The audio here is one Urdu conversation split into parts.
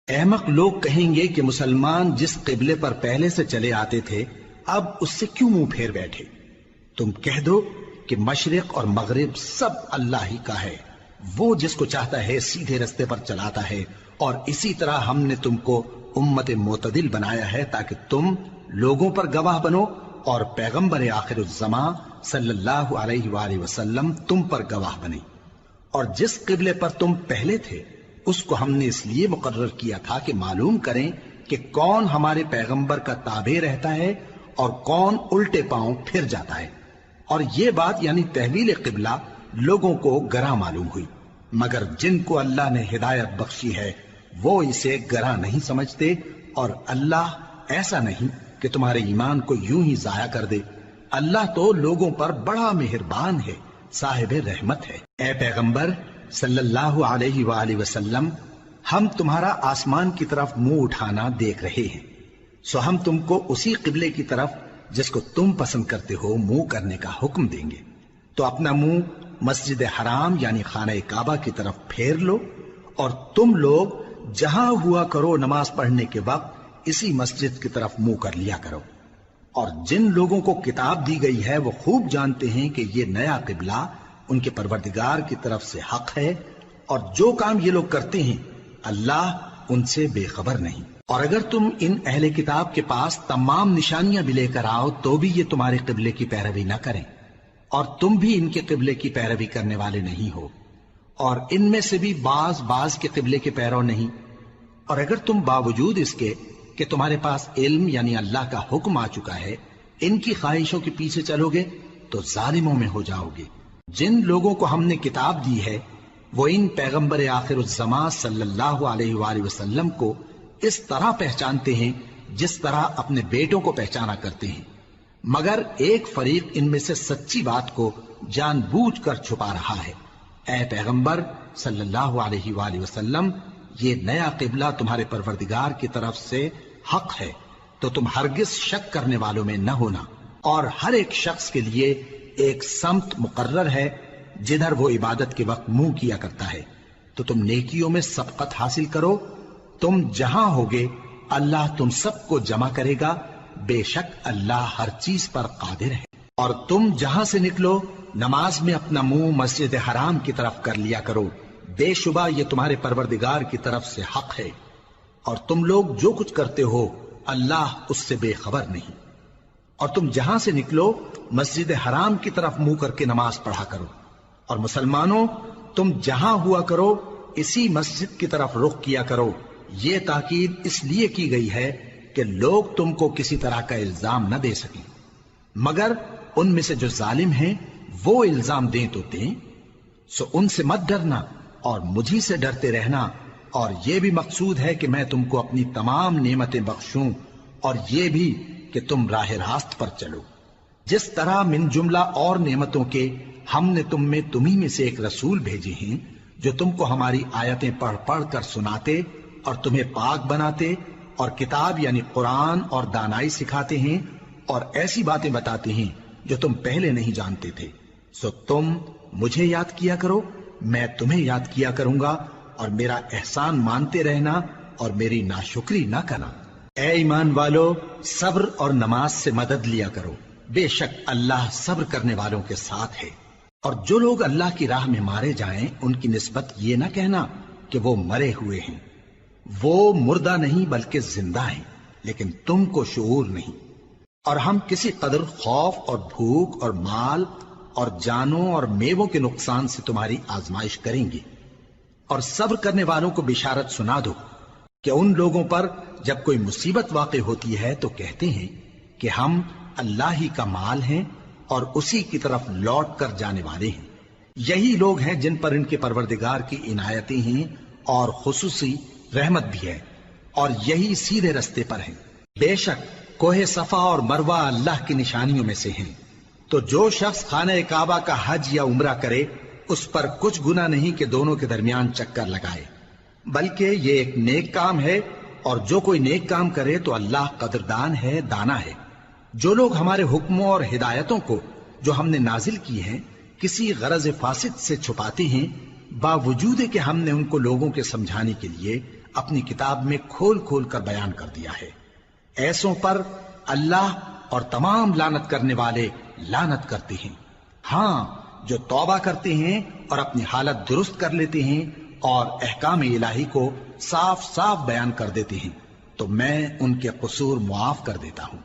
احمق لوگ کہیں گے کہ مسلمان جس قبلے پر پہلے سے چلے آتے تھے اب اس سے کیوں منہ پھیر بیٹھے؟ تم کہہ دو کہ مشرق اور مغرب سب اللہ ہی کا ہے، وہ جس کو چاہتا ہے سیدھے رستے پر چلاتا ہے، اور اسی طرح ہم نے تم کو امت معتدل بنایا ہے تاکہ تم لوگوں پر گواہ بنو اور پیغمبر آخر الزماں صلی اللہ علیہ وآلہ وسلم تم پر گواہ بنے۔ اور جس قبلے پر تم پہلے تھے اس کو ہم نے اس لیے مقرر کیا تھا کہ معلوم کریں کہ کون ہمارے پیغمبر کا تابع رہتا ہے اور کون الٹے پاؤں پھر جاتا ہے۔ اور یہ بات یعنی تحویل قبلہ لوگوں کو گراں معلوم ہوئی، مگر جن کو اللہ نے ہدایت بخشی ہے وہ اسے گراں نہیں سمجھتے، اور اللہ ایسا نہیں کہ تمہارے ایمان کو یوں ہی ضائع کر دے۔ اللہ تو لوگوں پر بڑا مہربان ہے، صاحب رحمت ہے۔ اے پیغمبر صلی اللہ علیہ وآلہ وسلم، ہم تمہارا آسمان کی طرف منہ اٹھانا دیکھ رہے ہیں، سو ہم تم کو اسی قبلے کی طرف جس کو تم پسند کرتے ہو منہ کرنے کا حکم دیں گے۔ تو اپنا منہ مسجد حرام یعنی خانہ کعبہ کی طرف پھیر لو، اور تم لوگ جہاں ہوا کرو نماز پڑھنے کے وقت اسی مسجد کی طرف منہ کر لیا کرو۔ اور جن لوگوں کو کتاب دی گئی ہے وہ خوب جانتے ہیں کہ یہ نیا قبلہ ان کے پروردگار کی طرف سے حق ہے، اور جو کام یہ لوگ کرتے ہیں اللہ ان سے بے خبر نہیں۔ اور اگر تم ان اہل کتاب کے پاس تمام نشانیاں بھی لے کر آؤ تو بھی یہ تمہارے قبلے کی پیروی نہ کریں، اور تم بھی ان کے قبلے کی پیروی کرنے والے نہیں ہو، اور ان میں سے بھی بعض کے قبلے کے پیرو نہیں۔ اور اگر تم باوجود اس کے کہ تمہارے پاس علم یعنی اللہ کا حکم آ چکا ہے ان کی خواہشوں کے پیچھے چلو گے تو ظالموں میں ہو جاؤ گے۔ جن لوگوں کو ہم نے کتاب دی ہے وہ ان پیغمبر آخر الزماں صلی اللہ علیہ وآلہ وسلم کو اس طرح پہچانتے ہیں جس طرح اپنے بیٹوں کو پہچانا کرتے ہیں، مگر ایک فریق ان میں سے سچی بات کو جان بوجھ کر چھپا رہا ہے۔ اے پیغمبر صلی اللہ علیہ وآلہ وسلم، یہ نیا قبلہ تمہارے پروردگار کی طرف سے حق ہے، تو تم ہرگز شک کرنے والوں میں نہ ہونا، اور ہر ایک شخص کے لیے ایک سمت مقرر ہے جدھر وہ عبادت کے وقت منہ کیا کرتا ہے، تو تم نیکیوں میں سبقت حاصل کرو۔ تم جہاں ہوگے اللہ تم سب کو جمع کرے گا، بے شک اللہ ہر چیز پر قادر ہے۔ اور تم جہاں سے نکلو نماز میں اپنا منہ مسجد حرام کی طرف کر لیا کرو، بے شبہ یہ تمہارے پروردگار کی طرف سے حق ہے، اور تم لوگ جو کچھ کرتے ہو اللہ اس سے بے خبر نہیں۔ اور تم جہاں سے نکلو مسجد حرام کی طرف منہ کر کے نماز پڑھا کرو، اور مسلمانوں تم جہاں ہوا کرو اسی مسجد کی طرف رخ کیا کرو۔ یہ تاکید اس لیے کی گئی ہے کہ لوگ تم کو کسی طرح کا الزام نہ دے سکیں، مگر ان میں سے جو ظالم ہیں وہ الزام دیں تو دیں، سو ان سے مت ڈرنا اور مجھی سے ڈرتے رہنا، اور یہ بھی مقصود ہے کہ میں تم کو اپنی تمام نعمتیں بخشوں، اور یہ بھی کہ تم راہ راست پر چلو۔ جس طرح من جملہ اور نعمتوں کے ہم نے تمہیں میں سے ایک رسول بھیجے ہیں جو تم کو ہماری آیتیں پڑھ پڑھ کر سناتے اور تمہیں پاک بناتے، اور کتاب یعنی قرآن اور دانائی سکھاتے ہیں، اور ایسی باتیں بتاتے ہیں جو تم پہلے نہیں جانتے تھے، سو تم مجھے یاد کیا کرو، میں تمہیں یاد کیا کروں گا، اور میرا احسان مانتے رہنا اور میری ناشکری نہ کرنا۔ اے ایمان والو، صبر اور نماز سے مدد لیا کرو، بے شک اللہ صبر کرنے والوں کے ساتھ ہے۔ اور جو لوگ اللہ کی راہ میں مارے جائیں ان کی نسبت یہ نہ کہنا کہ وہ مرے ہوئے ہیں، وہ مردہ نہیں بلکہ زندہ ہیں، لیکن تم کو شعور نہیں۔ اور ہم کسی قدر خوف اور بھوک اور مال اور جانوں اور میووں کے نقصان سے تمہاری آزمائش کریں گے، اور صبر کرنے والوں کو بشارت سنا دو کہ ان لوگوں پر جب کوئی مصیبت واقع ہوتی ہے تو کہتے ہیں کہ ہم اللہ ہی کا مال ہیں اور اسی کی طرف لوٹ کر جانے والے ہیں۔ یہی لوگ ہیں جن پر ان کے پروردگار کی عنایتیں ہیں اور خصوصی رحمت بھی ہے، اور یہی سیدھے رستے پر ہیں۔ بے شک کوہ صفا اور مروہ اللہ کی نشانیوں میں سے ہیں، تو جو شخص خانہ کعبہ کا حج یا عمرہ کرے اس پر کچھ گناہ نہیں کہ دونوں کے درمیان چکر لگائے، بلکہ یہ ایک نیک کام ہے، اور جو کوئی نیک کام کرے تو اللہ قدردان ہے، دانا ہے۔ جو لوگ ہمارے حکموں اور ہدایتوں کو جو ہم نے نازل کی ہیں کسی غرض فاسد سے چھپاتے ہیں، باوجود کہ ہم نے ان کو لوگوں کے سمجھانے کے لیے اپنی کتاب میں کھول کھول کر بیان کر دیا ہے۔ ایسوں پر اللہ اور تمام لعنت کرنے والے لعنت کرتے ہیں۔ ہاں، جو توبہ کرتے ہیں اور اپنی حالت درست کر لیتے ہیں اور احکام الہی کو صاف صاف بیان کر دیتے ہیں تو میں ان کے قصور معاف کر دیتا ہوں،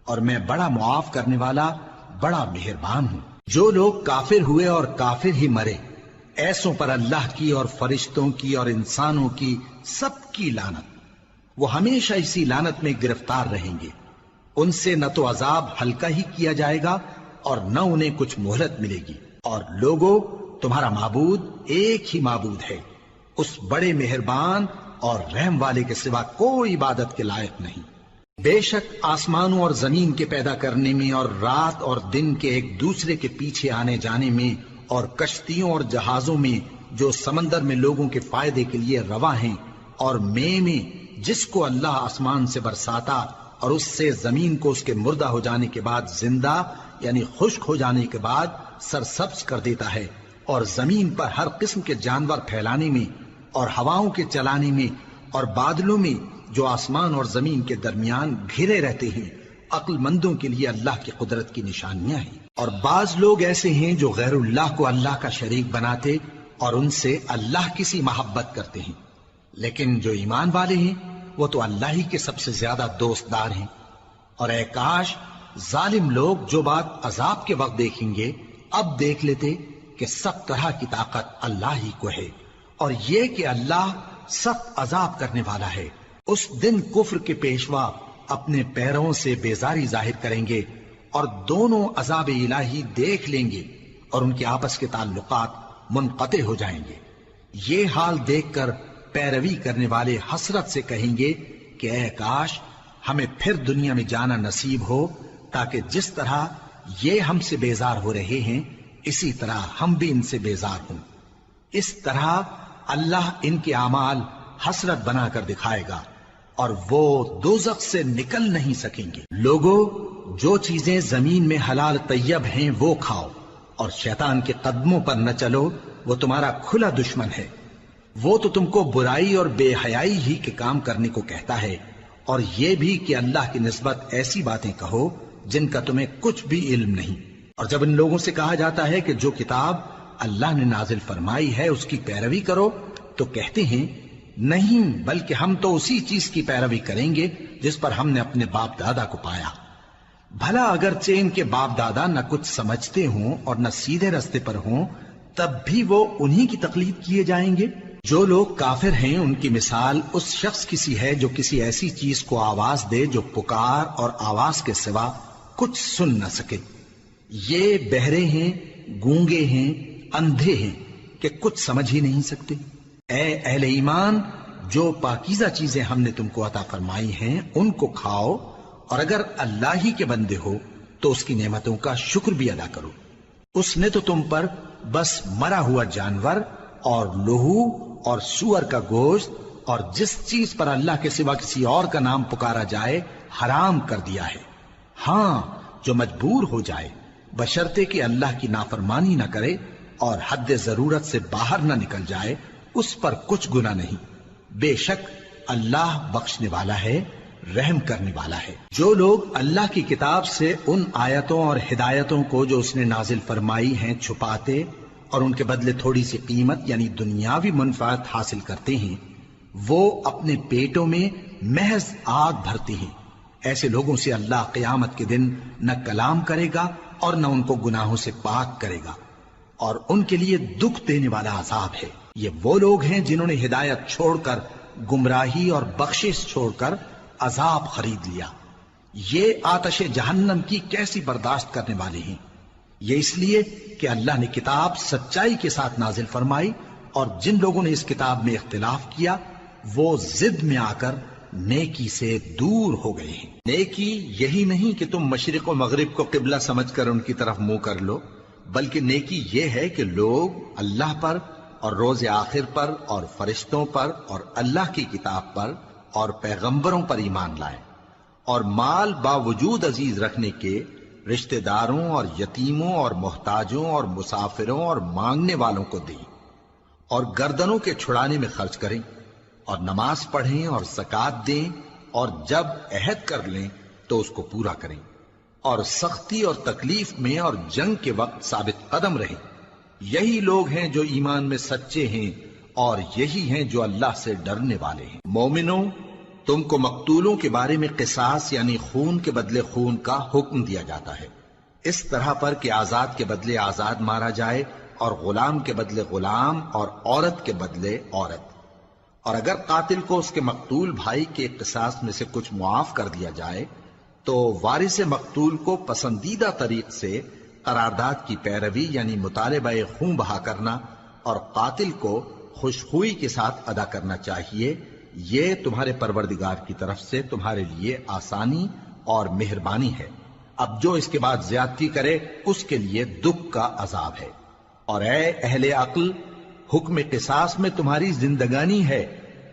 اور میں بڑا معاف کرنے والا بڑا مہربان ہوں۔ جو لوگ کافر ہوئے اور کافر ہی مرے، ایسوں پر اللہ کی اور فرشتوں کی اور انسانوں کی سب کی لعنت، وہ ہمیشہ اسی لعنت میں گرفتار رہیں گے۔ ان سے نہ تو عذاب ہلکا ہی کیا جائے گا اور نہ انہیں کچھ مہلت ملے گی۔ اور لوگوں، تمہارا معبود ایک ہی معبود ہے، اس بڑے مہربان اور رحم والے کے سوا کوئی عبادت کے لائق نہیں۔ بے شک آسمانوں اور زمین کے پیدا کرنے میں اور رات اور دن کے ایک دوسرے کے پیچھے آنے جانے میں اور کشتیوں اور جہازوں میں جو سمندر میں لوگوں کے فائدے کے لیے رواں ہیں، اور میں جس کو اللہ آسمان سے برساتا اور اس سے زمین کو اس کے مردہ ہو جانے کے بعد زندہ یعنی خشک ہو جانے کے بعد سرسبز کر دیتا ہے، اور زمین پر ہر قسم کے جانور پھیلانے میں اور ہواؤں کے چلانے میں اور بادلوں میں جو آسمان اور زمین کے درمیان گھرے رہتے ہیں، عقل مندوں کے لیے اللہ کی قدرت کی نشانیاں ہیں۔ اور بعض لوگ ایسے ہیں جو غیر اللہ کو اللہ کا شریک بناتے اور ان سے اللہ کی سی محبت کرتے ہیں، لیکن جو ایمان والے ہیں وہ تو اللہ ہی کے سب سے زیادہ دوست دار ہیں۔ اور اے کاش ظالم لوگ جو بات عذاب کے وقت دیکھیں گے اب دیکھ لیتے کہ سب طرح کی طاقت اللہ ہی کو ہے، اور یہ کہ اللہ سخت عذاب کرنے والا ہے۔ اس دن کفر کے پیشوا اپنے پیروں سے بیزاری ظاہر کریں گے اور دونوں عذاب الہی دیکھ لیں گے اور ان کے آپس کے تعلقات منقطع ہو جائیں گے۔ یہ حال دیکھ کر پیروی کرنے والے حسرت سے کہیں گے کہ اے کاش ہمیں پھر دنیا میں جانا نصیب ہو، تاکہ جس طرح یہ ہم سے بیزار ہو رہے ہیں اسی طرح ہم بھی ان سے بیزار ہوں۔ اس طرح اللہ ان کے اعمال حسرت بنا کر دکھائے گا اور وہ دوزخ سے نکل نہیں سکیں گے۔ لوگوں، جو چیزیں زمین میں حلال طیب ہیں وہ کھاؤ، اور شیطان کے قدموں پر نہ چلو، وہ تمہارا کھلا دشمن ہے۔ وہ تو تم کو برائی اور بے حیائی ہی کے کام کرنے کو کہتا ہے، اور یہ بھی کہ اللہ کی نسبت ایسی باتیں کہو جن کا تمہیں کچھ بھی علم نہیں۔ اور جب ان لوگوں سے کہا جاتا ہے کہ جو کتاب اللہ نے نازل فرمائی ہے اس کی پیروی کرو، تو کہتے ہیں نہیں، بلکہ ہم تو اسی چیز کی پیروی کریں گے جس پر ہم نے اپنے باپ دادا کو پایا۔ بھلا اگرچہ ان کے باپ دادا نہ کچھ سمجھتے ہوں اور نہ سیدھے رستے پر ہوں، تب بھی وہ انہی کی تقلید کیے جائیں گے۔ جو لوگ کافر ہیں ان کی مثال اس شخص کی سی ہے جو کسی ایسی چیز کو آواز دے جو پکار اور آواز کے سوا کچھ سن نہ سکے۔ یہ بہرے ہیں، گونگے ہیں، اندھے ہیں کہ کچھ سمجھ ہی نہیں سکتے۔ اے اہل ایمان، جو پاکیزہ چیزیں ہم نے تم کو عطا فرمائی ہیں ان کو کھاؤ، اور اگر اللہ ہی کے بندے ہو تو اس کی نعمتوں کا شکر بھی ادا کرو۔ اس نے تو تم پر بس مرا ہوا جانور اور لہو اور سور کا گوشت اور جس چیز پر اللہ کے سوا کسی اور کا نام پکارا جائے حرام کر دیا ہے۔ ہاں، جو مجبور ہو جائے بشرطے کہ اللہ کی نافرمانی نہ کرے اور حد ضرورت سے باہر نہ نکل جائے، اس پر کچھ گناہ نہیں۔ بے شک اللہ بخشنے والا ہے، رحم کرنے والا ہے۔ جو لوگ اللہ کی کتاب سے ان آیتوں اور ہدایتوں کو جو اس نے نازل فرمائی ہیں چھپاتے اور ان کے بدلے تھوڑی سی قیمت یعنی دنیاوی منفعت حاصل کرتے ہیں، وہ اپنے پیٹوں میں محض آگ بھرتے ہیں۔ ایسے لوگوں سے اللہ قیامت کے دن نہ کلام کرے گا اور نہ ان کو گناہوں سے پاک کرے گا، اور ان کے لیے دکھ دینے والا عذاب ہے۔ یہ وہ لوگ ہیں جنہوں نے ہدایت چھوڑ کر گمراہی اور بخشش چھوڑ کر عذاب خرید لیا۔ یہ آتش جہنم کی کیسی برداشت کرنے والے ہیں۔ یہ اس لیے کہ اللہ نے کتاب سچائی کے ساتھ نازل فرمائی، اور جن لوگوں نے اس کتاب میں اختلاف کیا وہ ضد میں آ کر نیکی سے دور ہو گئے ہیں۔ نیکی یہی نہیں کہ تم مشرق و مغرب کو قبلہ سمجھ کر ان کی طرف منہ کر لو، بلکہ نیکی یہ ہے کہ لوگ اللہ پر اور روز آخر پر اور فرشتوں پر اور اللہ کی کتاب پر اور پیغمبروں پر ایمان لائیں، اور مال باوجود عزیز رکھنے کے رشتہ داروں اور یتیموں اور محتاجوں اور مسافروں اور مانگنے والوں کو دیں، اور گردنوں کے چھڑانے میں خرچ کریں، اور نماز پڑھیں اور زکات دیں، اور جب عہد کر لیں تو اس کو پورا کریں، اور سختی اور تکلیف میں اور جنگ کے وقت ثابت قدم رہیں۔ یہی لوگ ہیں جو ایمان میں سچے ہیں، اور یہی ہیں جو اللہ سے ڈرنے والے ہیں۔ مومنوں، تم کو مقتولوں کے بارے میں قصاص یعنی خون کے بدلے خون کا حکم دیا جاتا ہے، اس طرح پر کہ آزاد کے بدلے آزاد مارا جائے، اور غلام کے بدلے غلام، اور عورت کے بدلے عورت۔ اور اگر قاتل کو اس کے مقتول بھائی کے قصاص میں سے کچھ معاف کر دیا جائے تو وارث مقتول کو پسندیدہ طریق سے قرارداد کی پیروی یعنی مطالبہ خون بہا کرنا اور قاتل کو خوشخوئی کے ساتھ ادا کرنا چاہیے۔ یہ تمہارے پروردگار کی طرف سے تمہارے لیے آسانی اور مہربانی ہے۔ اب جو اس کے بعد زیادتی کرے اس کے لیے دکھ کا عذاب ہے۔ اور اے اہل عقل، حکم قصاص میں تمہاری زندگانی ہے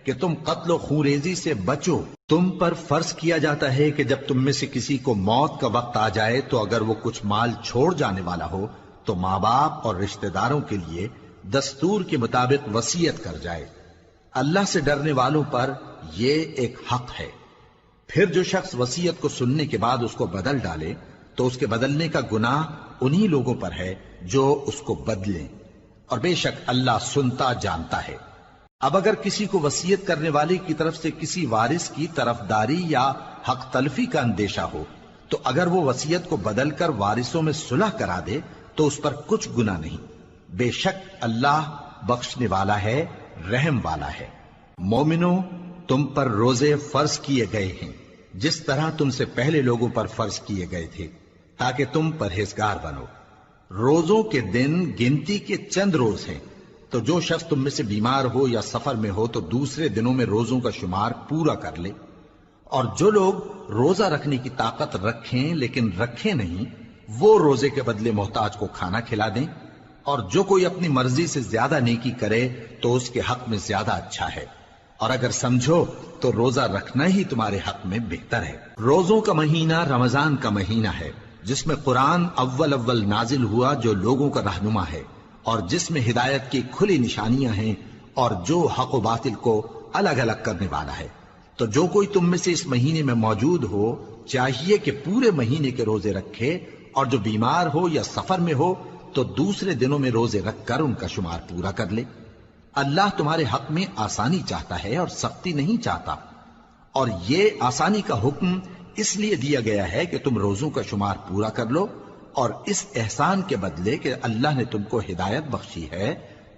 کہ تم قتل و خونریزی سے بچو۔ تم پر فرض کیا جاتا ہے کہ جب تم میں سے کسی کو موت کا وقت آ جائے تو اگر وہ کچھ مال چھوڑ جانے والا ہو تو ماں باپ اور رشتہ داروں کے لیے دستور کے مطابق وصیت کر جائے۔ اللہ سے ڈرنے والوں پر یہ ایک حق ہے۔ پھر جو شخص وصیت کو سننے کے بعد اس کو بدل ڈالے تو اس کے بدلنے کا گناہ انہی لوگوں پر ہے جو اس کو بدلیں، اور بے شک اللہ سنتا جانتا ہے۔ اب اگر کسی کو وصیت کرنے والے کی طرف سے کسی وارث کی طرفداری یا حق تلفی کا اندیشہ ہو تو اگر وہ وصیت کو بدل کر وارثوں میں صلح کرا دے تو اس پر کچھ گناہ نہیں، بے شک اللہ بخشنے والا ہے، رحم والا ہے۔ مومنوں، تم پر روزے فرض کیے گئے ہیں جس طرح تم سے پہلے لوگوں پر فرض کیے گئے تھے تاکہ تم پرہیزگار بنو۔ روزوں کے دن گنتی کے چند روز ہیں، تو جو شخص تم میں سے بیمار ہو یا سفر میں ہو تو دوسرے دنوں میں روزوں کا شمار پورا کر لے۔ اور جو لوگ روزہ رکھنے کی طاقت رکھیں لیکن رکھیں نہیں، وہ روزے کے بدلے محتاج کو کھانا کھلا دیں۔ اور جو کوئی اپنی مرضی سے زیادہ نیکی کرے تو اس کے حق میں زیادہ اچھا ہے، اور اگر سمجھو تو روزہ رکھنا ہی تمہارے حق میں بہتر ہے۔ روزوں کا مہینہ رمضان کا مہینہ ہے جس میں قرآن اول نازل ہوا، جو لوگوں کا رہنما ہے اور جس میں ہدایت کی کھلی نشانیاں ہیں، اور جو حق و باطل کو الگ الگ کرنے والا ہے۔ تو جو کوئی تم میں سے اس مہینے میں موجود ہو چاہیے کہ پورے مہینے کے روزے رکھے، اور جو بیمار ہو یا سفر میں ہو تو دوسرے دنوں میں روزے رکھ کر ان کا شمار پورا کر لے۔ اللہ تمہارے حق میں آسانی چاہتا ہے اور سختی نہیں چاہتا، اور یہ آسانی کا حکم اس لیے دیا گیا ہے کہ تم روزوں کا شمار پورا کر لو، اور اس احسان کے بدلے کہ اللہ نے تم کو ہدایت بخشی ہے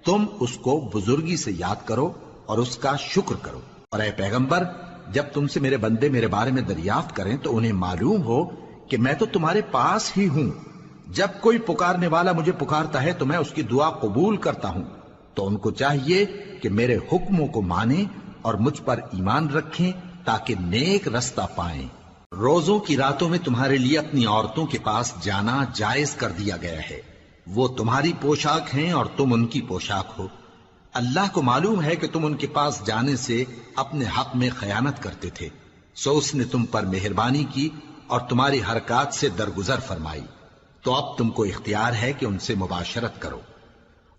تم اس کو بزرگی سے یاد کرو اور اس کا شکر کرو۔ اور اے پیغمبر، جب تم سے میرے بندے میرے بارے میں دریافت کریں تو انہیں معلوم ہو کہ میں تو تمہارے پاس ہی ہوں۔ جب کوئی پکارنے والا مجھے پکارتا ہے تو میں اس کی دعا قبول کرتا ہوں۔ تو ان کو چاہیے کہ میرے حکموں کو مانیں اور مجھ پر ایمان رکھیں تاکہ نیک رستہ پائیں۔ روزوں کی راتوں میں تمہارے لیے اپنی عورتوں کے پاس جانا جائز کر دیا گیا ہے، وہ تمہاری پوشاک ہیں اور تم ان کی پوشاک ہو۔ اللہ کو معلوم ہے کہ تم ان کے پاس جانے سے اپنے حق میں خیانت کرتے تھے، سو اس نے تم پر مہربانی کی اور تمہاری حرکات سے درگزر فرمائی، تو اب تم کو اختیار ہے کہ ان سے مباشرت کرو۔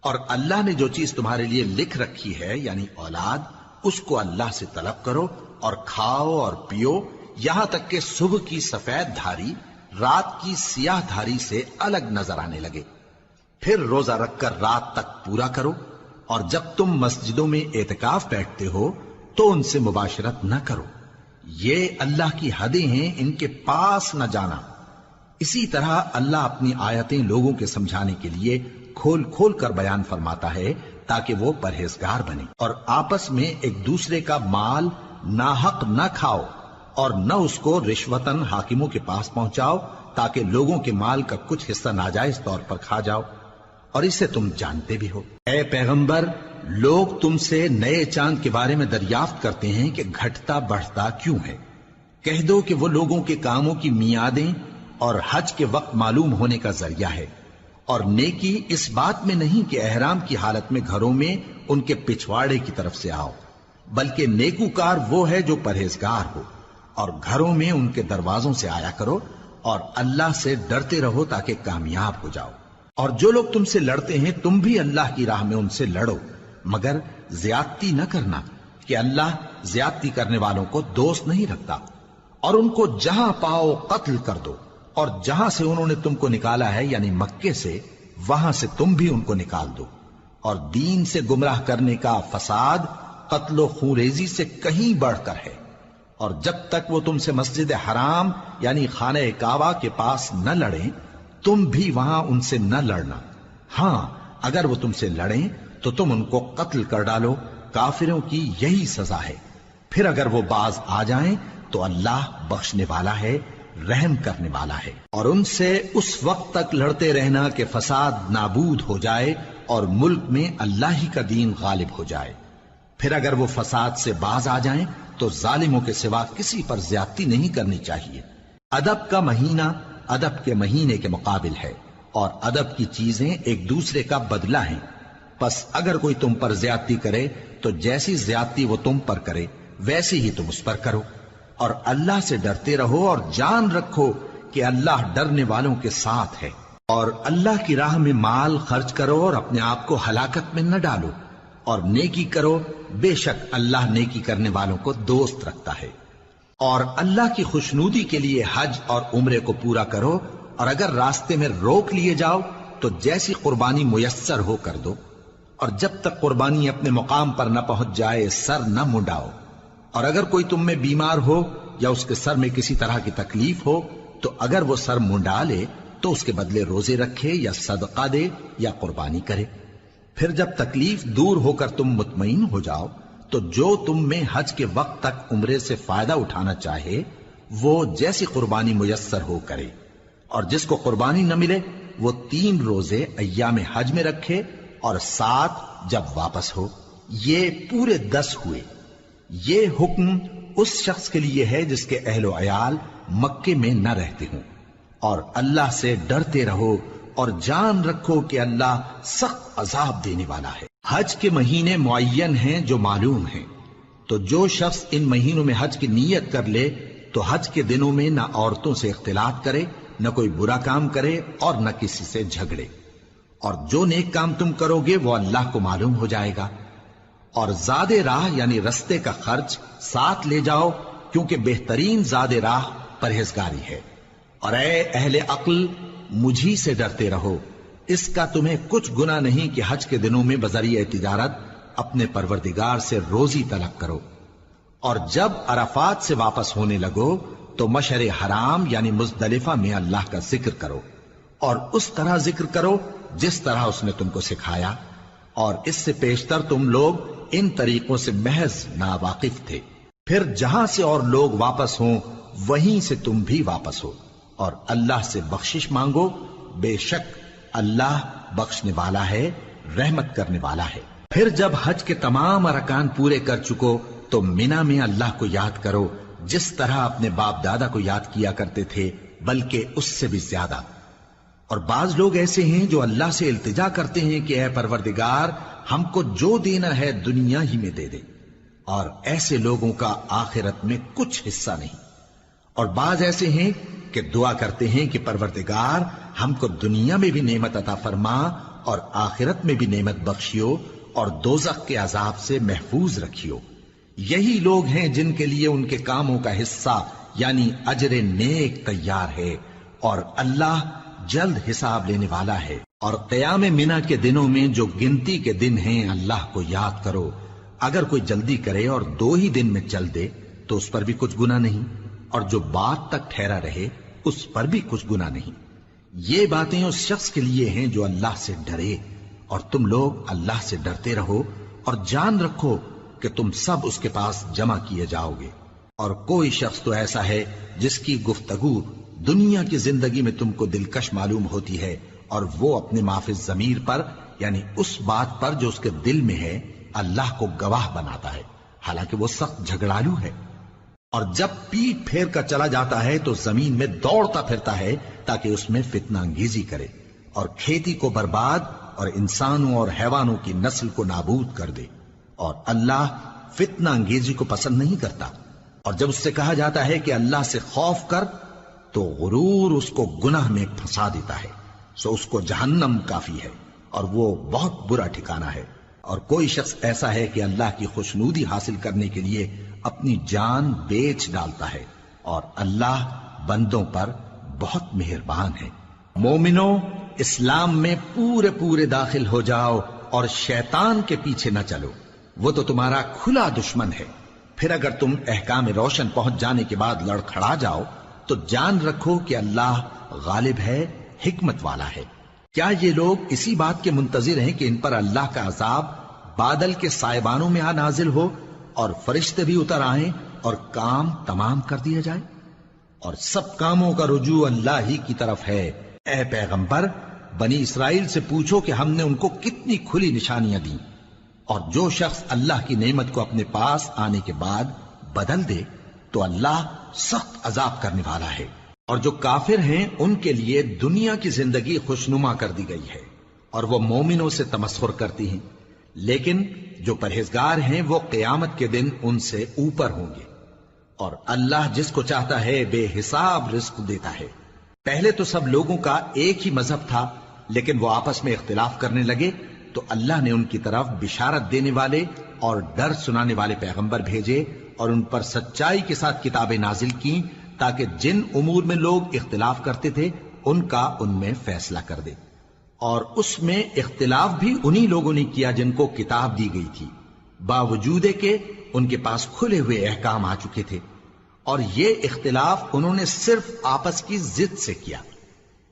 اور اللہ نے جو چیز تمہارے لیے لکھ رکھی ہے یعنی اولاد، اس کو اللہ سے طلب کرو اور کھاؤ اور پیو، یہاں تک کہ صبح کی سفید دھاری رات کی سیاہ دھاری سے الگ نظر آنے لگے، پھر روزہ رکھ کر رات تک پورا کرو۔ اور جب تم مسجدوں میں اعتکاف بیٹھتے ہو تو ان سے مباشرت نہ کرو، یہ اللہ کی حدیں ہیں، ان کے پاس نہ جانا۔ اسی طرح اللہ اپنی آیتیں لوگوں کے سمجھانے کے لیے کھول کھول کر بیان فرماتا ہے تاکہ وہ پرہیزگار بنے۔ اور آپس میں ایک دوسرے کا مال ناحق نہ کھاؤ اور نہ اس کو رشوتاً حاکموں کے پاس پہنچاؤ تاکہ لوگوں کے مال کا کچھ حصہ ناجائز طور پر کھا جاؤ، اور اسے تم جانتے بھی ہو۔ اے پیغمبر، لوگ تم سے نئے چاند کے بارے میں دریافت کرتے ہیں کہ گھٹتا بڑھتا کیوں ہے۔ کہہ دو کہ وہ لوگوں کے کاموں کی میعادیں اور حج کے وقت معلوم ہونے کا ذریعہ ہے، اور نیکی اس بات میں نہیں کہ احرام کی حالت میں گھروں میں ان کے پچھواڑے کی طرف سے آؤ، بلکہ نیکوکار وہ ہے جو پرہیزگار ہو، اور گھروں میں ان کے دروازوں سے آیا کرو اور اللہ سے ڈرتے رہو تاکہ کامیاب ہو جاؤ۔ اور جو لوگ تم سے لڑتے ہیں تم بھی اللہ کی راہ میں ان سے لڑو، مگر زیادتی نہ کرنا کہ اللہ زیادتی کرنے والوں کو دوست نہیں رکھتا، اور ان کو جہاں پاؤ قتل کر دو، اور جہاں سے انہوں نے تم کو نکالا ہے یعنی مکے سے، وہاں سے تم بھی ان کو نکال دو۔ اور دین سے گمراہ کرنے کا فساد قتل و خونریزی سے کہیں بڑھ کر ہے، اور جب تک وہ تم سے مسجد حرام یعنی خانہ کعبہ کے پاس نہ لڑیں، تم بھی وہاں ان سے نہ لڑنا۔ ہاں اگر وہ تم سے لڑیں تو تم ان کو قتل کر ڈالو، کافروں کی یہی سزا ہے۔ پھر اگر وہ باز آ جائیں تو اللہ بخشنے والا ہے، رحم کرنے والا ہے۔ اور ان سے اس وقت تک لڑتے رہنا کہ فساد نابود ہو جائے اور ملک میں اللہ ہی کا دین غالب ہو جائے۔ پھر اگر وہ فساد سے باز آ جائیں تو ظالموں کے سوا کسی پر زیادتی نہیں کرنی چاہیے۔ ادب کا مہینہ ادب کے مہینے کے مقابل ہے، اور ادب کی چیزیں ایک دوسرے کا بدلہ ہیں۔ پس اگر کوئی تم پر زیادتی کرے تو جیسی زیادتی وہ تم پر کرے ویسی ہی تم اس پر کرو، اور اللہ سے ڈرتے رہو اور جان رکھو کہ اللہ ڈرنے والوں کے ساتھ ہے۔ اور اللہ کی راہ میں مال خرچ کرو اور اپنے آپ کو ہلاکت میں نہ ڈالو، اور نیکی کرو، بے شک اللہ نیکی کرنے والوں کو دوست رکھتا ہے۔ اور اللہ کی خوشنودی کے لیے حج اور عمرے کو پورا کرو، اور اگر راستے میں روک لیے جاؤ تو جیسی قربانی میسر ہو کر دو، اور جب تک قربانی اپنے مقام پر نہ پہنچ جائے سر نہ منڈاؤ۔ اور اگر کوئی تم میں بیمار ہو یا اس کے سر میں کسی طرح کی تکلیف ہو تو اگر وہ سر منڈا لے تو اس کے بدلے روزے رکھے یا صدقہ دے یا قربانی کرے۔ پھر جب تکلیف دور ہو کر تم مطمئن ہو جاؤ تو جو تم میں حج کے وقت تک عمرے سے فائدہ اٹھانا چاہے وہ جیسی قربانی میسر ہو کرے، اور جس کو قربانی نہ ملے وہ 3 روزے ایام حج میں رکھے اور 7 جب واپس ہو، یہ پورے 10 ہوئے۔ یہ حکم اس شخص کے لیے ہے جس کے اہل و عیال مکے میں نہ رہتے ہوں۔ اور اللہ سے ڈرتے رہو اور جان رکھو کہ اللہ سخت عذاب دینے والا ہے۔ حج کے مہینے معین ہیں جو معلوم ہیں، تو جو شخص ان مہینوں میں حج کی نیت کر لے تو حج کے دنوں میں نہ عورتوں سے اختلاط کرے، نہ کوئی برا کام کرے اور نہ کسی سے جھگڑے۔ اور جو نیک کام تم کرو گے وہ اللہ کو معلوم ہو جائے گا۔ اور زاد راہ یعنی رستے کا خرچ ساتھ لے جاؤ، کیونکہ بہترین زاد راہ پرہیزگاری ہے۔ اور اے اہل عقل، مجھی سے ڈرتے رہو، اس کا تمہیں کچھ گناہ نہیں کہ حج کے دنوں میں بذریعہ تجارت اپنے پروردگار سے روزی طلب کرو۔ اور جب عرفات سے واپس ہونے لگو تو مشعر حرام یعنی مزدلفہ میں اللہ کا ذکر کرو، اور اس طرح ذکر کرو جس طرح اس نے تم کو سکھایا، اور اس سے پیشتر تم لوگ ان طریقوں سے محض ناواقف تھے۔ پھر جہاں سے اور لوگ واپس ہوں وہیں سے تم بھی واپس ہو، اور اللہ سے بخشش مانگو، بے شک اللہ بخشنے والا ہے، رحمت کرنے والا ہے۔ پھر جب حج کے تمام ارکان پورے کر چکو تو مینا میں اللہ کو یاد کرو جس طرح اپنے باپ دادا کو یاد کیا کرتے تھے، بلکہ اس سے بھی زیادہ۔ اور بعض لوگ ایسے ہیں جو اللہ سے التجا کرتے ہیں کہ اے پروردگار ہم کو جو دینا ہے دنیا ہی میں دے دے، اور ایسے لوگوں کا آخرت میں کچھ حصہ نہیں۔ اور بعض ایسے ہیں کہ دعا کرتے ہیں کہ پروردگار ہم کو دنیا میں بھی نعمت عطا فرما اور آخرت میں بھی نعمت بخشیو اور دوزخ کے عذاب سے محفوظ رکھیو۔ یہی لوگ ہیں جن کے لیے ان کے کاموں کا حصہ یعنی اجر نیک تیار ہے، اور اللہ جلد حساب لینے والا ہے۔ اور قیام منا کے دنوں میں جو گنتی کے دن ہیں اللہ کو یاد کرو۔ اگر کوئی جلدی کرے اور 2 ہی دن میں چل دے تو اس پر بھی کچھ گناہ نہیں، اور جو بات تک ٹھہرا رہے اس پر بھی کچھ گناہ نہیں۔ یہ باتیں اس شخص کے لیے ہیں جو اللہ سے ڈرے، اور تم لوگ اللہ سے ڈرتے رہو اور جان رکھو کہ تم سب اس کے پاس جمع کیے جاؤ گے۔ اور کوئی شخص تو ایسا ہے جس کی گفتگو دنیا کی زندگی میں تم کو دلکش معلوم ہوتی ہے، اور وہ اپنے معافی ضمیر پر یعنی اس بات پر جو اس کے دل میں ہے اللہ کو گواہ بناتا ہے، حالانکہ وہ سخت جھگڑالو ہے۔ اور جب پیٹ پھیر کر چلا جاتا ہے تو زمین میں دوڑتا پھرتا ہے تاکہ اس میں فتنہ انگیزی کرے اور کھیتی کو برباد اور انسانوں اور حیوانوں کی نسل کو نابود کر دے، اور اللہ فتنہ انگیزی کو پسند نہیں کرتا۔ اور جب اس سے کہا جاتا ہے کہ اللہ سے خوف کر تو غرور اس کو گناہ میں پھنسا دیتا ہے، سو اس کو جہنم کافی ہے اور وہ بہت برا ٹھکانہ ہے۔ اور کوئی شخص ایسا ہے کہ اللہ کی خوشنودی حاصل کرنے کے لیے اپنی جان بیچ ڈالتا ہے، اور اللہ بندوں پر بہت مہربان ہے۔ مومنو، اسلام میں پورے پورے داخل ہو جاؤ اور شیطان کے پیچھے نہ چلو، وہ تو تمہارا کھلا دشمن ہے۔ پھر اگر تم احکام روشن پہنچ جانے کے بعد لڑکھڑا جاؤ تو جان رکھو کہ اللہ غالب ہے، حکمت والا ہے۔ کیا یہ لوگ اسی بات کے منتظر ہیں کہ ان پر اللہ کا عذاب بادل کے سائبانوں میں آ نازل ہو اور فرشتے بھی اتر آئیں اور کام تمام کر دیا جائے؟ اور سب کاموں کا رجوع اللہ ہی کی طرف ہے۔ اے پیغمبر، بنی اسرائیل سے پوچھو کہ ہم نے ان کو کتنی کھلی نشانیاں دیں، اور جو شخص اللہ کی نعمت کو اپنے پاس آنے کے بعد بدل دے تو اللہ سخت عذاب کرنے والا ہے۔ اور جو کافر ہیں ان کے لیے دنیا کی زندگی خوشنما کر دی گئی ہے، اور وہ مومنوں سے تمسخر کرتی ہیں، لیکن جو پرہیزگار ہیں وہ قیامت کے دن ان سے اوپر ہوں گے۔ اور اللہ جس کو چاہتا ہے بے حساب رزق دیتا ہے۔ پہلے تو سب لوگوں کا ایک ہی مذہب تھا، لیکن وہ آپس میں اختلاف کرنے لگے تو اللہ نے ان کی طرف بشارت دینے والے اور ڈر سنانے والے پیغمبر بھیجے، اور ان پر سچائی کے ساتھ کتابیں نازل کی تاکہ جن امور میں لوگ اختلاف کرتے تھے ان کا ان میں فیصلہ کر دے۔ اور اس میں اختلاف بھی انہی لوگوں نے کیا جن کو کتاب دی گئی تھی، باوجود کہ ان کے پاس کھلے ہوئے احکام آ چکے تھے، اور یہ اختلاف انہوں نے صرف آپس کی ضد سے کیا۔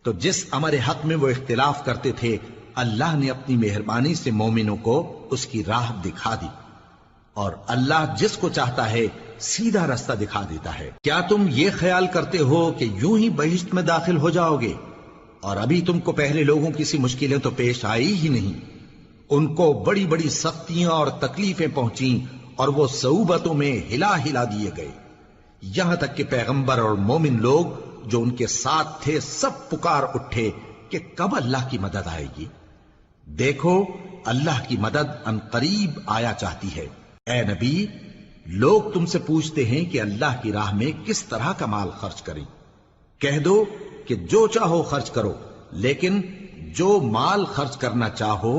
تو جس امر حق میں وہ اختلاف کرتے تھے اللہ نے اپنی مہربانی سے مومنوں کو اس کی راہ دکھا دی، اور اللہ جس کو چاہتا ہے سیدھا رستہ دکھا دیتا ہے۔ کیا تم یہ خیال کرتے ہو کہ یوں ہی بہشت میں داخل ہو جاؤ گے، اور ابھی تم کو پہلے لوگوں کی سی مشکلیں تو پیش آئی ہی نہیں؟ ان کو بڑی بڑی سختیاں اور تکلیفیں پہنچیں، اور وہ صعوبتوں میں ہلا ہلا دیے گئے، یہاں تک کہ پیغمبر اور مومن لوگ جو ان کے ساتھ تھے سب پکار اٹھے کہ کب اللہ کی مدد آئے گی۔ دیکھو اللہ کی مدد ان قریب آیا چاہتی ہے۔ اے نبی، لوگ تم سے پوچھتے ہیں کہ اللہ کی راہ میں کس طرح کا مال خرچ کریں۔ کہہ دو کہ جو چاہو خرچ کرو، لیکن جو مال خرچ کرنا چاہو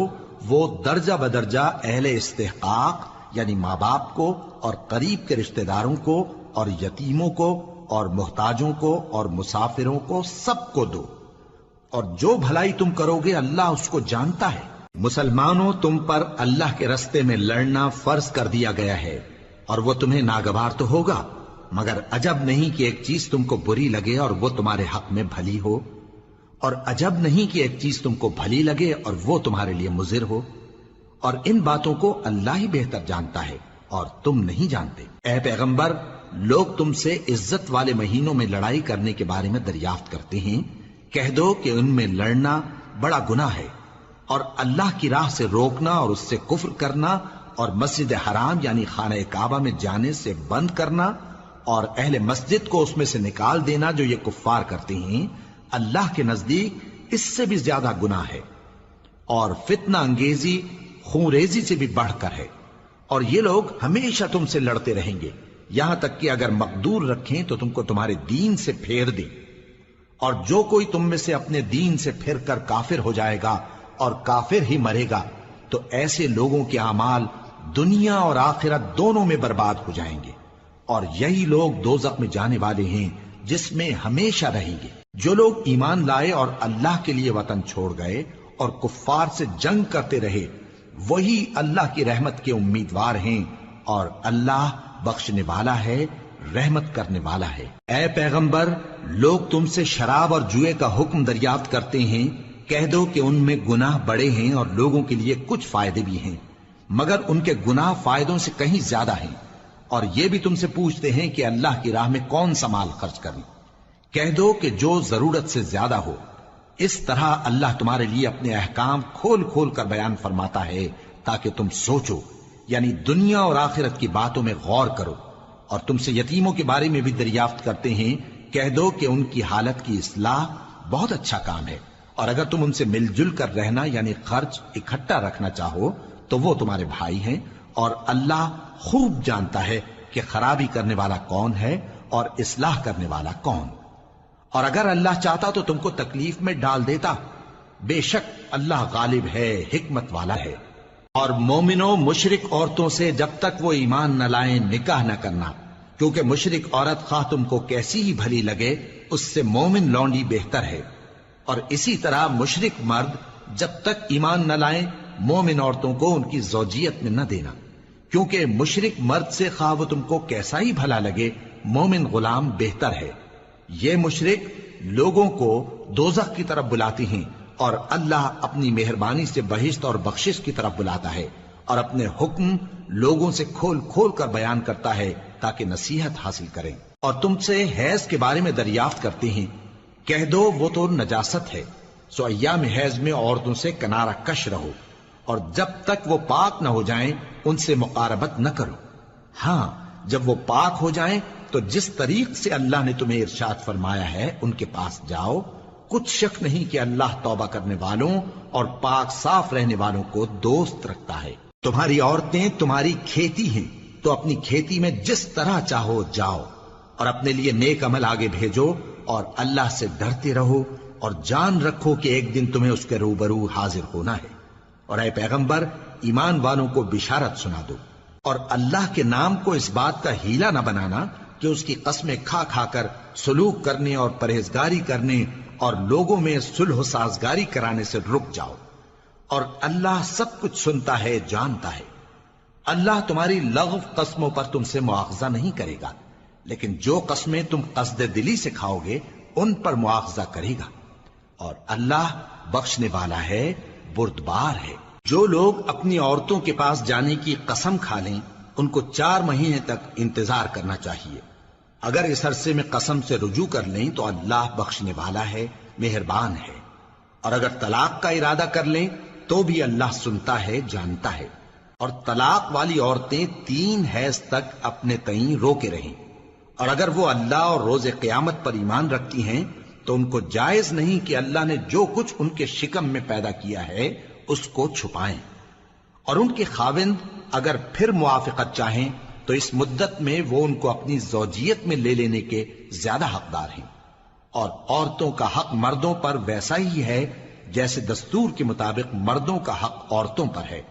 وہ درجہ بدرجہ اہل استحقاق یعنی ماں باپ کو اور قریب کے رشتہ داروں کو اور یتیموں کو اور محتاجوں کو اور مسافروں کو سب کو دو، اور جو بھلائی تم کرو گے اللہ اس کو جانتا ہے۔ مسلمانوں، تم پر اللہ کے رستے میں لڑنا فرض کر دیا گیا ہے، اور وہ تمہیں ناگوار تو ہوگا، مگر عجب نہیں کہ ایک چیز تم کو بری لگے اور وہ تمہارے حق میں بھلی ہو، اور عجب نہیں کہ ایک چیز تم کو بھلی لگے اور وہ تمہارے لیے مضر ہو، اور ان باتوں کو اللہ ہی بہتر جانتا ہے اور تم نہیں جانتے۔ اے پیغمبر، لوگ تم سے عزت والے مہینوں میں لڑائی کرنے کے بارے میں دریافت کرتے ہیں، کہہ دو کہ ان میں لڑنا بڑا گناہ ہے، اور اللہ کی راہ سے روکنا اور اس سے کفر کرنا اور مسجد حرام یعنی خانہ کعبہ میں جانے سے بند کرنا اور اہل مسجد کو اس میں سے نکال دینا جو یہ کفار کرتے ہیں، اللہ کے نزدیک اس سے بھی زیادہ گناہ ہے، اور فتنہ انگیزی خونریزی سے بھی بڑھ کر ہے۔ اور یہ لوگ ہمیشہ تم سے لڑتے رہیں گے، یہاں تک کہ اگر مقدور رکھیں تو تم کو تمہارے دین سے پھیر دیں، اور جو کوئی تم میں سے اپنے دین سے پھر کر کافر ہو جائے گا اور کافر ہی مرے گا تو ایسے لوگوں کے اعمال دنیا اور آخرت دونوں میں برباد ہو جائیں گے، اور یہی لوگ دوزخ میں جانے والے ہیں جس میں ہمیشہ رہیں گے۔ جو لوگ ایمان لائے اور اللہ کے لیے وطن چھوڑ گئے اور کفار سے جنگ کرتے رہے وہی اللہ کی رحمت کے امیدوار ہیں، اور اللہ بخشنے والا ہے، رحمت کرنے والا ہے۔ اے پیغمبر، لوگ تم سے شراب اور جوئے کا حکم دریافت کرتے ہیں، کہہ دو کہ ان میں گناہ بڑے ہیں اور لوگوں کے لیے کچھ فائدے بھی ہیں، مگر ان کے گناہ فائدوں سے کہیں زیادہ ہیں۔ اور یہ بھی تم سے پوچھتے ہیں کہ اللہ کی راہ میں کون سا مال خرچ کریں، کہہ دو کہ جو ضرورت سے زیادہ ہو۔ اس طرح اللہ تمہارے لیے اپنے احکام کھول کھول کر بیان فرماتا ہے تاکہ تم سوچو، یعنی دنیا اور آخرت کی باتوں میں غور کرو۔ اور تم سے یتیموں کے بارے میں بھی دریافت کرتے ہیں، کہہ دو کہ ان کی حالت کی اصلاح بہت اچھا کام ہے، اور اگر تم ان سے مل جل کر رہنا یعنی خرچ اکٹھا رکھنا چاہو تو وہ تمہارے بھائی ہیں، اور اللہ خوب جانتا ہے کہ خرابی کرنے والا کون ہے اور اصلاح کرنے والا کون۔ اور اگر اللہ چاہتا تو تم کو تکلیف میں ڈال دیتا، بے شک اللہ غالب ہے، حکمت والا ہے۔ اور مومنوں مشرک عورتوں سے جب تک وہ ایمان نہ لائیں نکاح نہ کرنا، کیونکہ مشرک عورت خواہ تم کو کیسی ہی بھلی لگے اس سے مومن لونڈی بہتر ہے، اور اسی طرح مشرک مرد جب تک ایمان نہ لائیں مومن عورتوں کو ان کی زوجیت میں نہ دینا، کیونکہ مشرک مرد سے خواہ وہ تم کو کیسا ہی بھلا لگے مومن غلام بہتر ہے۔ یہ مشرک لوگوں کو دوزخ کی طرف بلاتی ہیں، اور اللہ اپنی مہربانی سے بہشت اور بخشش کی طرف بلاتا ہے، اور اپنے حکم لوگوں سے کھول کھول کر بیان کرتا ہے تاکہ نصیحت حاصل کریں۔ اور تم سے حیض کے بارے میں دریافت کرتے ہیں، کہہ دو وہ تو نجاست ہے، سو ایام حیض میں عورتوں سے کنارہ کش رہو، اور جب تک وہ پاک نہ ہو جائیں ان سے مقاربت نہ کرو۔ ہاں جب وہ پاک ہو جائیں تو جس طریق سے اللہ نے تمہیں ارشاد فرمایا ہے ان کے پاس جاؤ، کچھ شک نہیں کہ اللہ توبہ کرنے والوں اور پاک صاف رہنے والوں کو دوست رکھتا ہے۔ تمہاری عورتیں تمہاری کھیتی ہیں، تو اپنی کھیتی میں جس طرح چاہو جاؤ، اور اپنے لیے نیک عمل آگے بھیجو، اور اللہ سے ڈرتے رہو، اور جان رکھو کہ ایک دن تمہیں اس کے روبرو حاضر ہونا ہے۔ اور اے پیغمبر ایمان والوں کو بشارت سنا دو، اور اللہ کے نام کو اس بات کا ہیلہ نہ بنانا کہ اس کی قسمیں کھا کھا کر سلوک کرنے اور پرہیزگاری کرنے اور لوگوں میں صلح و سازگاری کرانے سے رک جاؤ، اور اللہ سب کچھ سنتا ہے جانتا ہے۔ اللہ تمہاری لغو قسموں پر تم سے مواخذہ نہیں کرے گا، لیکن جو قسمیں تم قصد دلی سے کھاؤ گے ان پر مواخذہ کرے گا، اور اللہ بخشنے والا ہے بردبار ہے۔ جو لوگ اپنی عورتوں کے پاس جانے کی قسم کھا لیں ان کو 4 مہینے تک انتظار کرنا چاہیے۔ اگر اس عرصے میں قسم سے رجوع کر لیں تو اللہ بخشنے والا ہے، مہربان ہے، اور اگر طلاق کا ارادہ کر لیں تو بھی اللہ سنتا ہے جانتا ہے۔ اور طلاق والی عورتیں 3 حیض تک اپنے تئیں روکے رہیں، اور اگر وہ اللہ اور روز قیامت پر ایمان رکھتی ہیں تو ان کو جائز نہیں کہ اللہ نے جو کچھ ان کے شکم میں پیدا کیا ہے اس کو چھپائیں، اور ان کے خاوند اگر پھر موافقت چاہیں تو اس مدت میں وہ ان کو اپنی زوجیت میں لے لینے کے زیادہ حقدار ہیں۔ اور عورتوں کا حق مردوں پر ویسا ہی ہے جیسے دستور کے مطابق مردوں کا حق عورتوں پر ہے،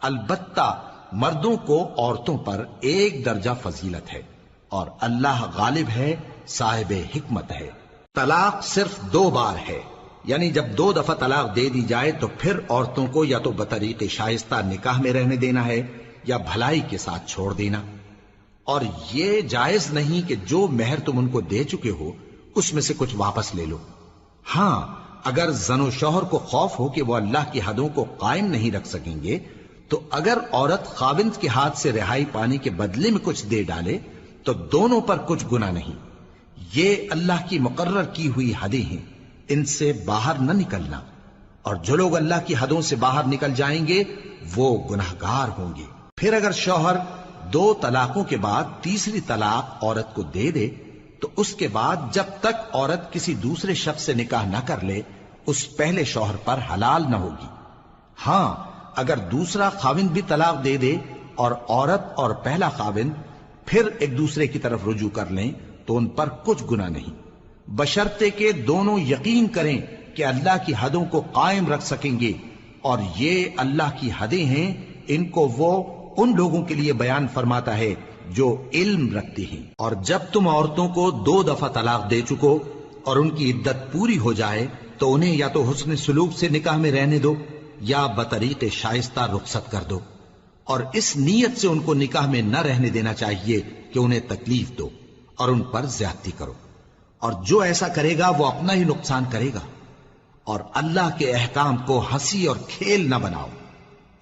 البتہ مردوں کو عورتوں پر 1 درجہ فضیلت ہے، اور اللہ غالب ہے، صاحب حکمت ہے۔ طلاق صرف 2 بار ہے، یعنی جب 2 دفعہ طلاق دے دی جائے تو پھر عورتوں کو یا تو بطریق شائستہ نکاح میں رہنے دینا ہے یا بھلائی کے ساتھ چھوڑ دینا، اور یہ جائز نہیں کہ جو مہر تم ان کو دے چکے ہو اس میں سے کچھ واپس لے لو۔ ہاں اگر زن و شوہر کو خوف ہو کہ وہ اللہ کی حدوں کو قائم نہیں رکھ سکیں گے تو اگر عورت خاوند کے ہاتھ سے رہائی پانے کے بدلے میں کچھ دے ڈالے تو دونوں پر کچھ گناہ نہیں۔ یہ اللہ کی مقرر کی ہوئی حدیں ہیں، ان سے باہر نہ نکلنا، اور جو لوگ اللہ کی حدوں سے باہر نکل جائیں گے وہ گناہگار ہوں گے۔ پھر اگر شوہر 2 طلاقوں کے بعد تیسری طلاق عورت کو دے دے تو اس کے بعد جب تک عورت کسی دوسرے شخص سے نکاح نہ کر لے اس پہلے شوہر پر حلال نہ ہوگی۔ ہاں اگر دوسرا خاوند بھی طلاق دے دے اور عورت اور پہلا خاوند پھر ایک دوسرے کی طرف رجوع کر لیں تو ان پر کچھ گناہ نہیں، بشرطے کہ دونوں یقین کریں کہ اللہ کی حدوں کو قائم رکھ سکیں گے، اور یہ اللہ کی حدیں ہیں، ان کو وہ ان لوگوں کے لیے بیان فرماتا ہے جو علم رکھتے ہیں۔ اور جب تم عورتوں کو 2 دفعہ طلاق دے چکو اور ان کی عدت پوری ہو جائے تو انہیں یا تو حسن سلوک سے نکاح میں رہنے دو یا بطریق شائستہ رخصت کر دو، اور اس نیت سے ان کو نکاح میں نہ رہنے دینا چاہیے کہ انہیں تکلیف دو اور ان پر زیادتی کرو، اور جو ایسا کرے گا وہ اپنا ہی نقصان کرے گا۔ اور اللہ کے احکام کو ہنسی اور کھیل نہ بناؤ،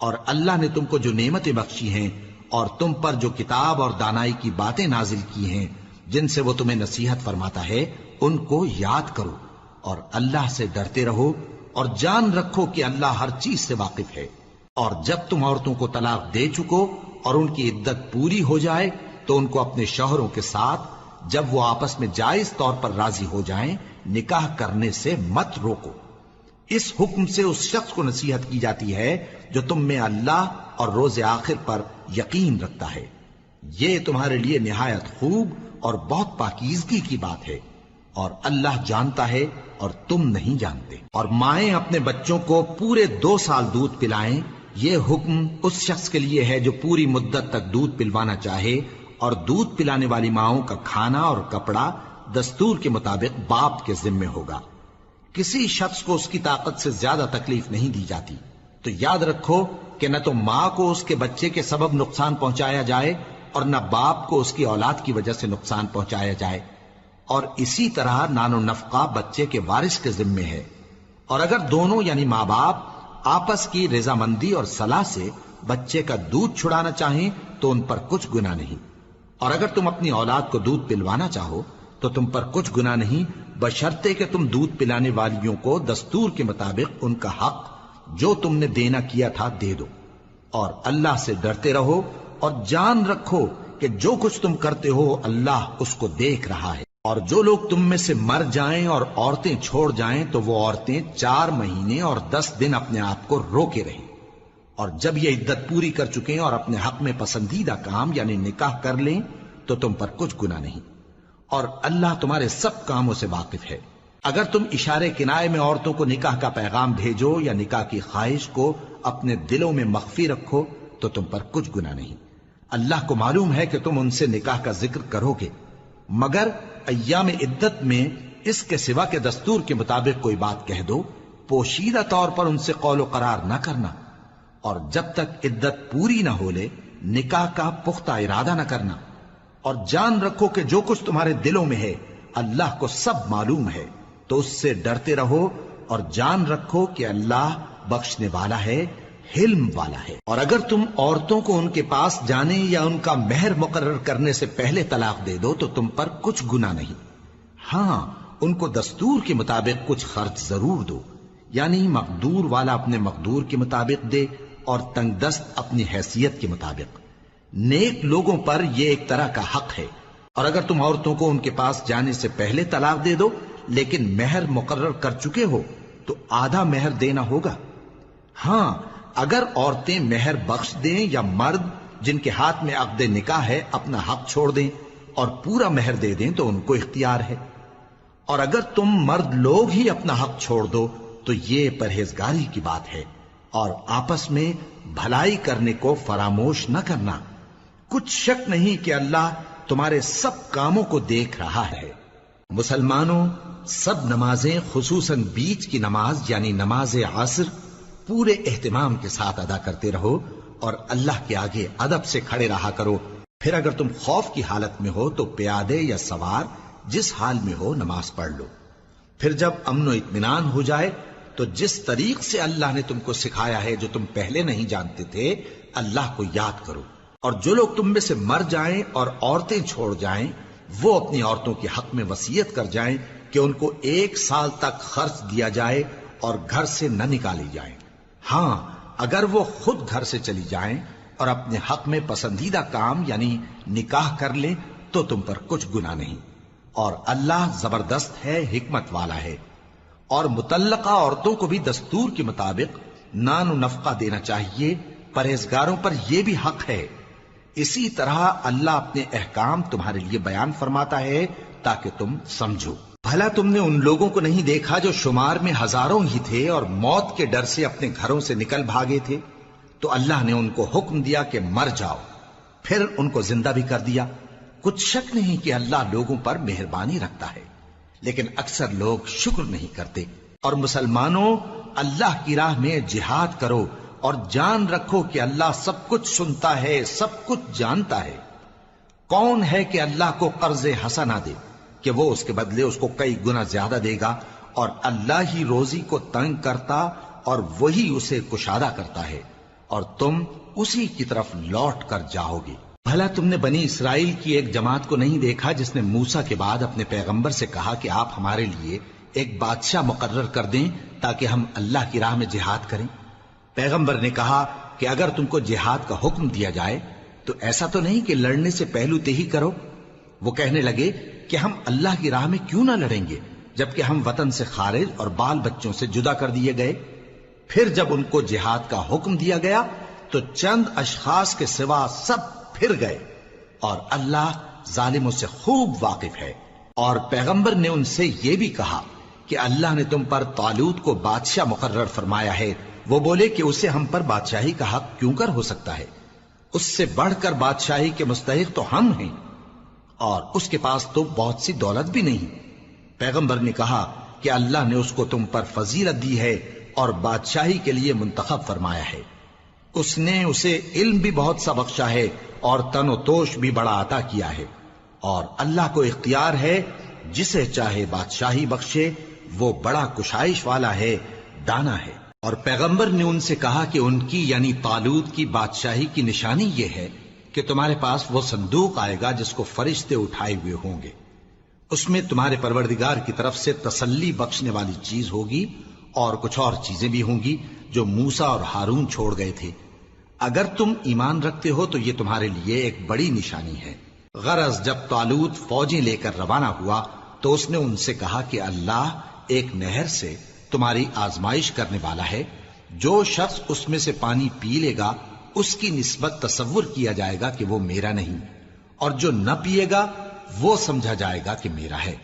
اور اللہ نے تم کو جو نعمتیں بخشی ہیں اور تم پر جو کتاب اور دانائی کی باتیں نازل کی ہیں جن سے وہ تمہیں نصیحت فرماتا ہے ان کو یاد کرو، اور اللہ سے ڈرتے رہو، اور جان رکھو کہ اللہ ہر چیز سے واقف ہے۔ اور جب تم عورتوں کو طلاق دے چکو اور ان کی عدت پوری ہو جائے تو ان کو اپنے شوہروں کے ساتھ جب وہ آپس میں جائز طور پر راضی ہو جائیں نکاح کرنے سے مت روکو۔ اس حکم سے اس شخص کو نصیحت کی جاتی ہے جو تم میں اللہ اور روز آخر پر یقین رکھتا ہے، یہ تمہارے لیے نہایت خوب اور بہت پاکیزگی کی بات ہے، اور اللہ جانتا ہے اور تم نہیں جانتے۔ اور مائیں اپنے بچوں کو پورے 2 سال دودھ پلائیں یہ حکم اس شخص کے لیے ہے جو پوری مدت تک دودھ پلوانا چاہے، اور دودھ پلانے والی ماؤں کا کھانا اور کپڑا دستور کے مطابق باپ کے ذمے ہوگا۔ کسی شخص کو اس کی طاقت سے زیادہ تکلیف نہیں دی جاتی، تو یاد رکھو کہ نہ تو ماں کو اس کے بچے کے سبب نقصان پہنچایا جائے اور نہ باپ کو اس کی اولاد کی وجہ سے نقصان پہنچایا جائے، اور اسی طرح نان و نفقہ بچے کے وارث کے ذمے ہے۔ اور اگر دونوں یعنی ماں باپ آپس کی رضامندی اور صلاح سے بچے کا دودھ چھڑانا چاہیں تو ان پر کچھ گناہ نہیں، اور اگر تم اپنی اولاد کو دودھ پلوانا چاہو تو تم پر کچھ گناہ نہیں، بشرطے کہ تم دودھ پلانے والیوں کو دستور کے مطابق ان کا حق جو تم نے دینا کیا تھا دے دو، اور اللہ سے ڈرتے رہو اور جان رکھو کہ جو کچھ تم کرتے ہو اللہ اس کو دیکھ رہا ہے۔ اور جو لوگ تم میں سے مر جائیں اور عورتیں چھوڑ جائیں تو وہ عورتیں 4 مہینے اور 10 دن اپنے آپ کو روکے رہیں، اور جب یہ عدت پوری کر چکیں اور اپنے حق میں پسندیدہ کام یعنی نکاح کر لیں تو تم پر کچھ گناہ نہیں، اور اللہ تمہارے سب کاموں سے واقف ہے۔ اگر تم اشارے کنائے میں عورتوں کو نکاح کا پیغام بھیجو یا نکاح کی خواہش کو اپنے دلوں میں مخفی رکھو تو تم پر کچھ گناہ نہیں۔ اللہ کو معلوم ہے کہ تم ان سے نکاح کا ذکر کرو گے، مگر ایام عدت میں اس کے سوا کے دستور کے مطابق کوئی بات کہہ دو، پوشیدہ طور پر ان سے قول و قرار نہ کرنا، اور جب تک عدت پوری نہ ہو لے نکاح کا پختہ ارادہ نہ کرنا، اور جان رکھو کہ جو کچھ تمہارے دلوں میں ہے اللہ کو سب معلوم ہے، تو اس سے ڈرتے رہو اور جان رکھو کہ اللہ بخشنے والا ہے، حلم والا ہے۔ اور اگر تم عورتوں کو ان کے پاس جانے یا ان کا مہر مقرر کرنے سے پہلے طلاق دے دو تو تم پر کچھ گناہ نہیں، ہاں ان کو دستور کے مطابق کچھ خرچ ضرور دو، یعنی مقدور والا اپنے مقدور کے مطابق دے اور تنگ دست اپنی حیثیت کے مطابق۔ نیک لوگوں پر یہ ایک طرح کا حق ہے۔ اور اگر تم عورتوں کو ان کے پاس جانے سے پہلے طلاق دے دو لیکن مہر مقرر کر چکے ہو تو آدھا مہر دینا ہوگا۔ ہاں اگر عورتیں مہر بخش دیں یا مرد جن کے ہاتھ میں عقد نکاح ہے اپنا حق چھوڑ دیں اور پورا مہر دے دیں تو ان کو اختیار ہے۔ اور اگر تم مرد لوگ ہی اپنا حق چھوڑ دو تو یہ پرہیزگاری کی بات ہے، اور آپس میں بھلائی کرنے کو فراموش نہ کرنا۔ کچھ شک نہیں کہ اللہ تمہارے سب کاموں کو دیکھ رہا ہے۔ مسلمانوں، سب نمازیں خصوصاً بیچ کی نماز یعنی نماز عصر پورے اہتمام کے ساتھ ادا کرتے رہو اور اللہ کے آگے ادب سے کھڑے رہا کرو۔ پھر اگر تم خوف کی حالت میں ہو تو پیادے یا سوار جس حال میں ہو نماز پڑھ لو۔ پھر جب امن و اطمینان ہو جائے تو جس طریق سے اللہ نے تم کو سکھایا ہے جو تم پہلے نہیں جانتے تھے اللہ کو یاد کرو۔ اور جو لوگ تم میں سے مر جائیں اور عورتیں چھوڑ جائیں وہ اپنی عورتوں کے حق میں وصیت کر جائیں کہ ان کو 1 سال تک خرچ دیا جائے اور گھر سے نہ نکالی جائیں۔ ہاں اگر وہ خود گھر سے چلی جائیں اور اپنے حق میں پسندیدہ کام یعنی نکاح کر لیں تو تم پر کچھ گناہ نہیں، اور اللہ زبردست ہے، حکمت والا ہے۔ اور مطلقہ عورتوں کو بھی دستور کے مطابق نان و نفقہ دینا چاہیے، پرہیزگاروں پر یہ بھی حق ہے۔ اسی طرح اللہ اپنے احکام تمہارے لیے بیان فرماتا ہے تاکہ تم سمجھو۔ بھلا تم نے ان لوگوں کو نہیں دیکھا جو شمار میں ہزاروں ہی تھے اور موت کے ڈر سے اپنے گھروں سے نکل بھاگے تھے؟ تو اللہ نے ان کو حکم دیا کہ مر جاؤ، پھر ان کو زندہ بھی کر دیا۔ کچھ شک نہیں کہ اللہ لوگوں پر مہربانی رکھتا ہے، لیکن اکثر لوگ شکر نہیں کرتے۔ اور مسلمانوں، اللہ کی راہ میں جہاد کرو اور جان رکھو کہ اللہ سب کچھ سنتا ہے، سب کچھ جانتا ہے۔ کون ہے کہ اللہ کو قرض حسنہ دے کہ وہ اس کے بدلے اس کو کئی گنا زیادہ دے گا؟ اور اللہ ہی روزی کو تنگ کرتا اور وہی اسے کشادہ کرتا ہے، اور تم اسی کی طرف لوٹ کر جاؤ گے۔ بھلا تم نے بنی اسرائیل کی ایک جماعت کو نہیں دیکھا جس نے موسیٰ کے بعد اپنے پیغمبر سے کہا کہ آپ ہمارے لیے ایک بادشاہ مقرر کر دیں تاکہ ہم اللہ کی راہ میں جہاد کریں؟ پیغمبر نے کہا کہ اگر تم کو جہاد کا حکم دیا جائے تو ایسا تو نہیں کہ لڑنے سے پہلو تہی کرو۔ وہ کہنے لگے کہ ہم اللہ کی راہ میں کیوں نہ لڑیں گے جبکہ ہم وطن سے خارج اور بال بچوں سے جدا کر دیے گئے۔ پھر جب ان کو جہاد کا حکم دیا گیا تو چند اشخاص کے سوا سب پھر گئے، اور اللہ ظالموں سے خوب واقف ہے۔ اور پیغمبر نے ان سے یہ بھی کہا کہ اللہ نے تم پر طالوت کو بادشاہ مقرر فرمایا ہے، وہ بولے کہ اسے ہم پر بادشاہی کا حق کیوں کر ہو سکتا ہے؟ اس سے بڑھ کر بادشاہی کے مستحق تو ہم ہیں، اور اس کے پاس تو بہت سی دولت بھی نہیں۔ پیغمبر نے کہا کہ اللہ نے اس کو تم پر فضیلت دی ہے اور بادشاہی کے لیے منتخب فرمایا ہے۔ اس نے اسے علم بھی بہت سا بخشا ہے اور تن و توش بھی بڑا عطا کیا ہے، اور اللہ کو اختیار ہے جسے چاہے بادشاہی بخشے، وہ بڑا کشائش والا ہے، دانا ہے۔ اور پیغمبر نے ان سے کہا کہ ان کی یعنی طالوت کی بادشاہی کی نشانی یہ ہے کہ تمہارے پاس وہ صندوق آئے گا جس کو فرشتے اٹھائے ہوئے ہوں گے، اس میں تمہارے پروردگار کی طرف سے تسلی بخشنے والی چیز ہوگی اور کچھ اور چیزیں بھی ہوں گی جو موسیٰ اور ہارون چھوڑ گئے تھے۔ اگر تم ایمان رکھتے ہو تو یہ تمہارے لیے ایک بڑی نشانی ہے۔ غرض جب طالوت فوجیں لے کر روانہ ہوا تو اس نے ان سے کہا کہ اللہ ایک نہر سے تمہاری آزمائش کرنے والا ہے، جو شخص اس میں سے پانی پی لے گا اس کی نسبت تصور کیا جائے گا کہ وہ میرا نہیں، اور جو نہ پیے گا وہ سمجھا جائے گا کہ میرا ہے۔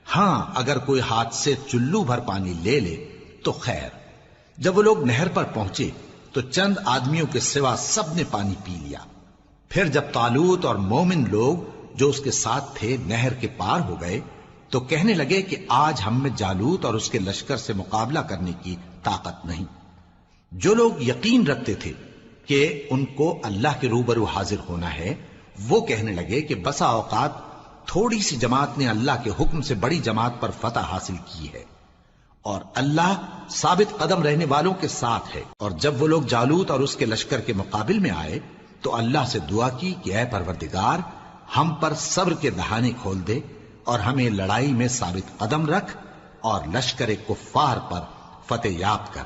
ہاں اگر کوئی ہاتھ سے چلو بھر پانی لے لے تو خیر۔ جب وہ لوگ نہر پر پہنچے تو چند آدمیوں کے سوا سب نے پانی پی لیا۔ پھر جب طالوت اور مومن لوگ جو اس کے ساتھ تھے نہر کے پار ہو گئے تو کہنے لگے کہ آج ہم میں جالوت اور اس کے لشکر سے مقابلہ کرنے کی طاقت نہیں۔ جو لوگ یقین رکھتے تھے کہ ان کو اللہ کے روبرو حاضر ہونا ہے، وہ کہنے لگے کہ بسا اوقات تھوڑی سی جماعت نے اللہ کے حکم سے بڑی جماعت پر فتح حاصل کی ہے، اور اللہ ثابت قدم رہنے والوں کے ساتھ ہے۔ اور جب وہ لوگ جالوت اور اس کے لشکر کے مقابل میں آئے تو اللہ سے دعا کی کہ اے پروردگار، ہم پر صبر کے دہانے کھول دے اور ہمیں لڑائی میں ثابت قدم رکھ اور لشکر کفار پر فتح یاب کر۔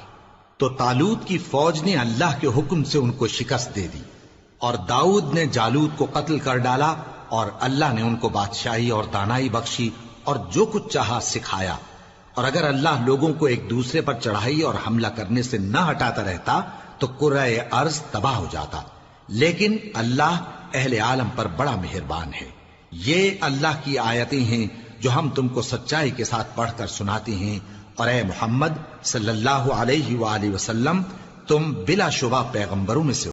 تو طالوت کی فوج نے اللہ کے حکم سے ان کو شکست دے دی، اور داؤد نے جالوت کو قتل کر ڈالا، اور اللہ نے ان کو بادشاہی اور دانائی بخشی اور جو کچھ چاہا سکھایا۔ اور اگر اللہ لوگوں کو ایک دوسرے پر چڑھائی اور حملہ کرنے سے نہ ہٹاتا رہتا تو کرۂ ارض تباہ ہو جاتا، لیکن اللہ اہل عالم پر بڑا مہربان ہے۔ یہ اللہ کی آیتیں ہیں جو ہم تم کو سچائی کے ساتھ پڑھ کر سناتے ہیں، اور اے محمد صلی اللہ علیہ وآلہ وسلم، تم بلا شبہ پیغمبروں میں سے